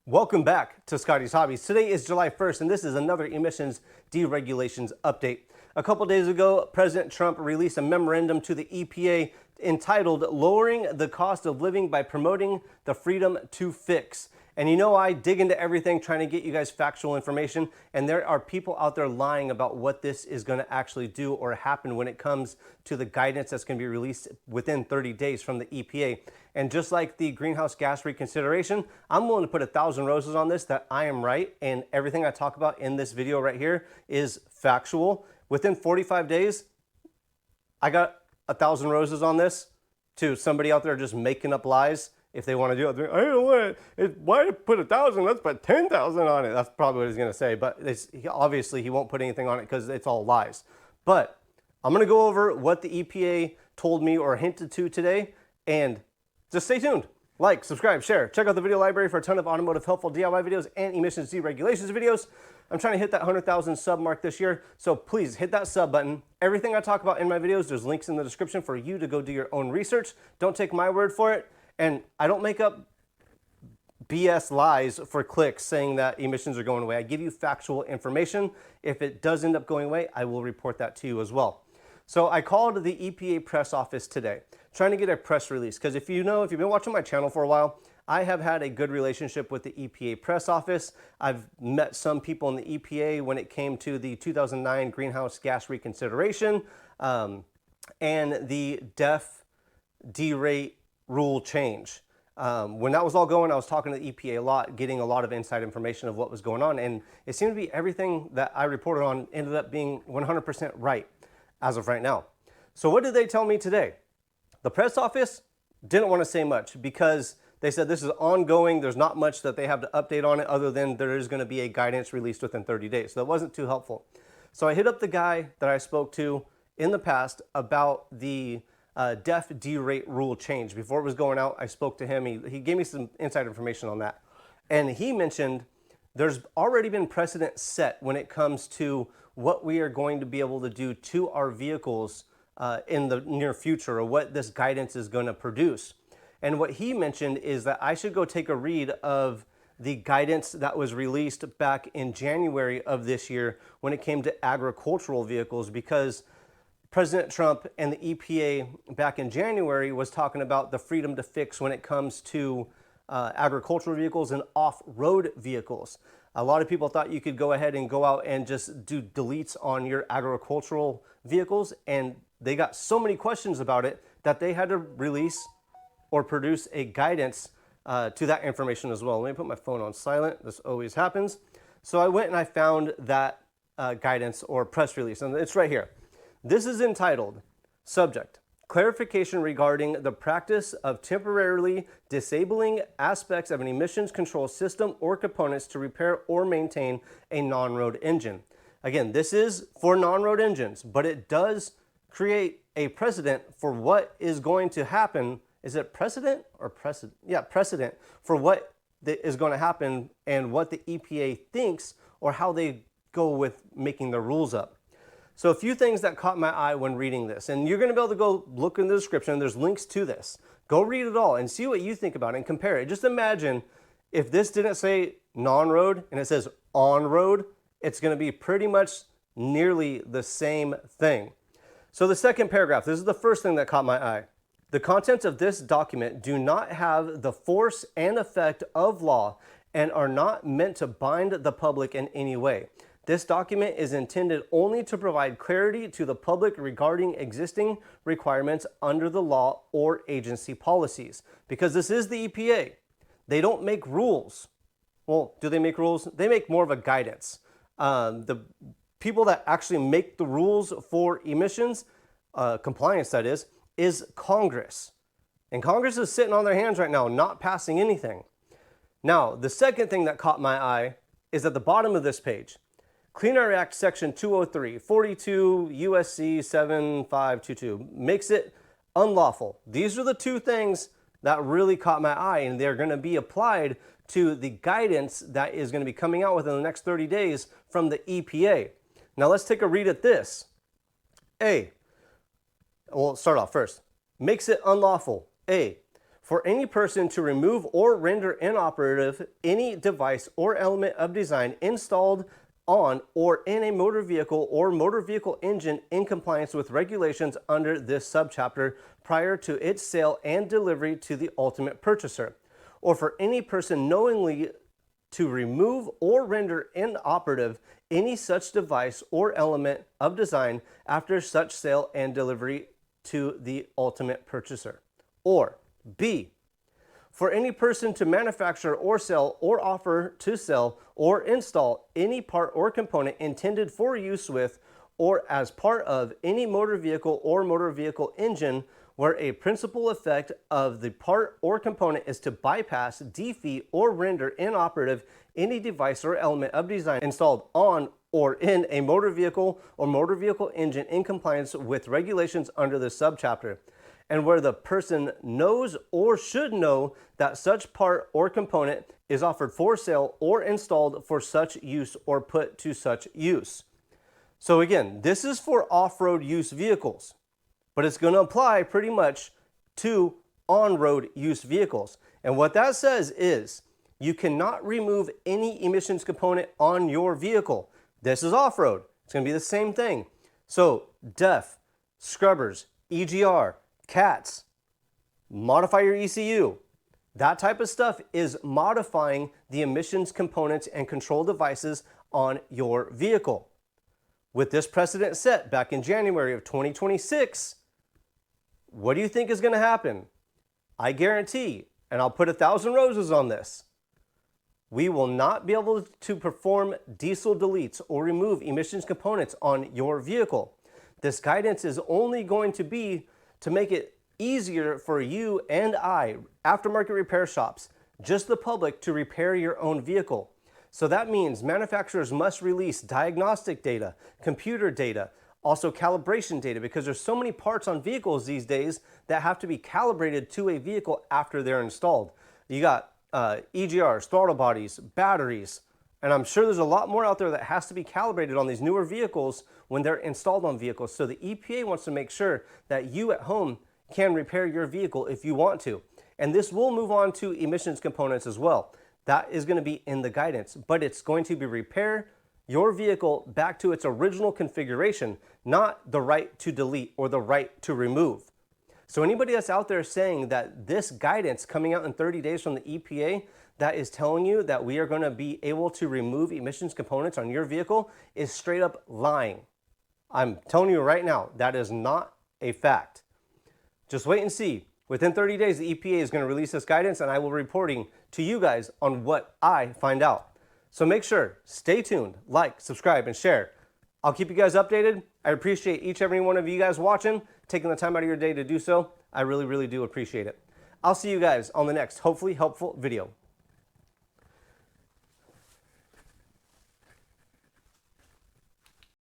Welcome back to Scotties Hobbies. Today is July 1st, and this is another emissions deregulations update. A couple days ago, President Trump released a memorandum to the EPA entitled Lowering the Cost of Living by Promoting the Freedom to Fix. And you know, I dig into everything trying to get you guys factual information, and there are people out there lying about what this is going to actually do or happen when it comes to the guidance that's going to be released within 30 days from the EPA. And just like the greenhouse gas reconsideration, I'm willing to put 1,000 roses on this that I am right, and everything I talk about in this video right here is factual. Within 45 days, I got 1,000 roses on this to somebody out there just making up lies. If they want to do it, I don't want it. Why put 1,000? Let's put 10,000 on it. That's probably what he's going to say. But obviously, he won't put anything on it because it's all lies. But I'm going to go over what the EPA told me or hinted to today. And just stay tuned. Like, subscribe, share. Check out the video library for a ton of automotive helpful DIY videos and emissions deregulations videos. I'm trying to hit that 100,000 sub mark this year. So please hit that sub button. Everything I talk about in my videos, there's links in the description for you to go do your own research. Don't take my word for it. And I don't make up BS lies for clicks saying that emissions are going away. I give you factual information. If it does end up going away, I will report that to you as well. So I called the EPA press office today, trying to get a press release. Because if you've been watching my channel for a while, I have had a good relationship with the EPA press office. I've met some people in the EPA when it came to the 2009 greenhouse gas reconsideration and the D rate rule change. When that was all going, I was talking to the EPA a lot, getting a lot of inside information of what was going on, and it seemed to be everything that I reported on ended up being 100% right as of right now. So what did they tell me today? The press office didn't want to say much because they said this is ongoing. There's not much that they have to update on it other than there is going to be a guidance released within 30 days. So that wasn't too helpful. So I hit up the guy that I spoke to in the past about the D rate rule change. Before it was going out, I spoke to him. He gave me some inside information on that. And he mentioned there's already been precedent set when it comes to what we are going to be able to do to our vehicles in the near future, or what this guidance is going to produce. And what he mentioned is that I should go take a read of the guidance that was released back in January of this year when it came to agricultural vehicles, because President Trump and the EPA back in January was talking about the freedom to fix when it comes to agricultural vehicles and off-road vehicles. A lot of people thought you could go ahead and go out and just do deletes on your agricultural vehicles, and they got so many questions about it that they had to release or produce a guidance to that information as well. Let me put my phone on silent. This always happens. So I went and I found that guidance or press release, and it's right here. This is entitled, Subject, Clarification Regarding the Practice of Temporarily Disabling Aspects of an Emissions Control System or Components to Repair or Maintain a Non-Road Engine. Again, this is for non-road engines, but it does create a precedent for what is going to happen. Is it precedent or precedent? Yeah, precedent for what is going to happen and what the EPA thinks or how they go with making the rules up. So a few things that caught my eye when reading this, and you're going to be able to go look in the description. There's links to this. Go read it all and see what you think about it and compare it. Just imagine if this didn't say non-road and it says on-road, it's going to be pretty much nearly the same thing. So the second paragraph, this is the first thing that caught my eye. The contents of this document do not have the force and effect of law and are not meant to bind the public in any way. This document is intended only to provide clarity to the public regarding existing requirements under the law or agency policies. Because this is the EPA. They don't make rules. Well, do they make rules? They make more of a guidance. The people that actually make the rules for emissions, compliance that is Congress. And Congress is sitting on their hands right now, not passing anything. Now, the second thing that caught my eye is at the bottom of this page. Clean Air Act Section 203, 42 USC 7522 makes it unlawful. These are the two things that really caught my eye, and they're going to be applied to the guidance that is going to be coming out within the next 30 days from the EPA. Now let's take a read at this. We'll start off first. Makes it unlawful. A, For any person to remove or render inoperative any device or element of design installed on or in a motor vehicle or motor vehicle engine in compliance with regulations under this subchapter prior to its sale and delivery to the ultimate purchaser, or for any person knowingly to remove or render inoperative any such device or element of design after such sale and delivery to the ultimate purchaser. Or B, for any person to manufacture or sell or offer to sell or install any part or component intended for use with or as part of any motor vehicle or motor vehicle engine where a principal effect of the part or component is to bypass, defeat, or render inoperative any device or element of design installed on or in a motor vehicle or motor vehicle engine in compliance with regulations under this subchapter, and where the person knows or should know that such part or component is offered for sale or installed for such use or put to such use. So again, this is for off-road use vehicles, but it's going to apply pretty much to on-road use vehicles. And what that says is you cannot remove any emissions component on your vehicle. This is off-road. It's going to be the same thing. So DEF, scrubbers, EGR, CATs, modify your ECU. That type of stuff is modifying the emissions components and control devices on your vehicle. With this precedent set back in January of 2026, what do you think is going to happen? I guarantee, and I'll put 1,000 roses on this, we will not be able to perform diesel deletes or remove emissions components on your vehicle. This guidance is only going to be to make it easier for you and I, aftermarket repair shops, just the public, to repair your own vehicle. So that means manufacturers must release diagnostic data, computer data, also calibration data, because there's so many parts on vehicles these days that have to be calibrated to a vehicle after they're installed. You got EGRs, throttle bodies, batteries, and I'm sure there's a lot more out there that has to be calibrated on these newer vehicles when they're installed on vehicles. So the EPA wants to make sure that you at home can repair your vehicle if you want to. And this will move on to emissions components as well. That is going to be in the guidance, but it's going to be repair your vehicle back to its original configuration, not the right to delete or the right to remove. So anybody that's out there saying that this guidance coming out in 30 days from the EPA that is telling you that we are going to be able to remove emissions components on your vehicle is straight up lying. I'm telling you right now, that is not a fact. Just wait and see. Within 30 days, the EPA is going to release this guidance, and I will be reporting to you guys on what I find out. So make sure, stay tuned, like, subscribe, and share. I'll keep you guys updated. I appreciate each and every one of you guys watching, taking the time out of your day to do so. I really, really do appreciate it. I'll see you guys on the next hopefully helpful video.